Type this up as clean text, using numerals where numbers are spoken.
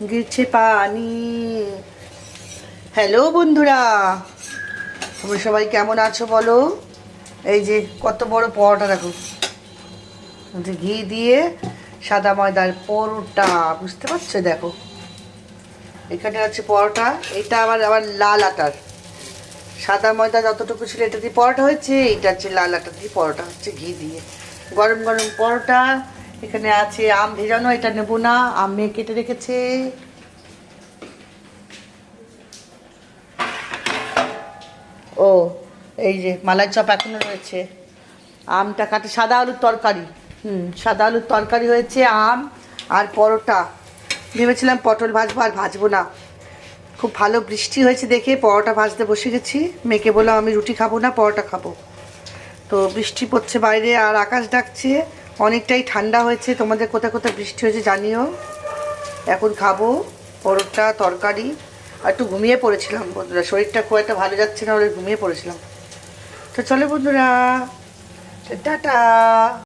गिरছে পানি। হ্যালো বন্ধুরা, তোমরা সবাই কেমন আছো বলো। এই যে কত বড় পরোটা দেখো, ঘি দিয়ে সাদা ময়দার পরোটা, বুঝতে পারছো? দেখো এখানে আছে পরোটা, এটা আবার আবার লাল আটার। সাদা ময়দা যতটুকু ছিল এটা দিয়ে পরোটা হয়েছে, এইটা হচ্ছে লাল আটা দিয়ে পরোটা হচ্ছে, ঘি দিয়ে গরম গরম পরোটা। এখানে আছে আম ভেজানো, এটা নেবো না, আম মেয়ে কেটে রেখেছে। ও এই যে মালাই চপ এখনো রয়েছে, আমটা কাটে, সাদা আলুর তরকারি। সাদা আলুর তরকারি হয়েছে, আম আর পরোটা। ভেবেছিলাম পটল ভাজবো, আর ভাজবো না। খুব ভালো বৃষ্টি হয়েছে দেখে পরোটা ভাজতে বসে গেছি। মেয়েকে বললাম আমি রুটি খাবো না, পরোটা খাবো। তো বৃষ্টি পড়ছে বাইরে, আর আকাশ ডাকছে, অনেকটাই ঠান্ডা হয়েছে। তোমাদের কোথায় কোথায় বৃষ্টি হয়েছে জানিও। এখন খাবো পরোটা তরকারি। আর একটু ঘুমিয়ে পড়েছিলাম বন্ধুরা, শরীরটা খুব একটা ভালো যাচ্ছে না, ওরা ঘুমিয়ে পড়েছিলাম। তো চলো বন্ধুরা, টাটা।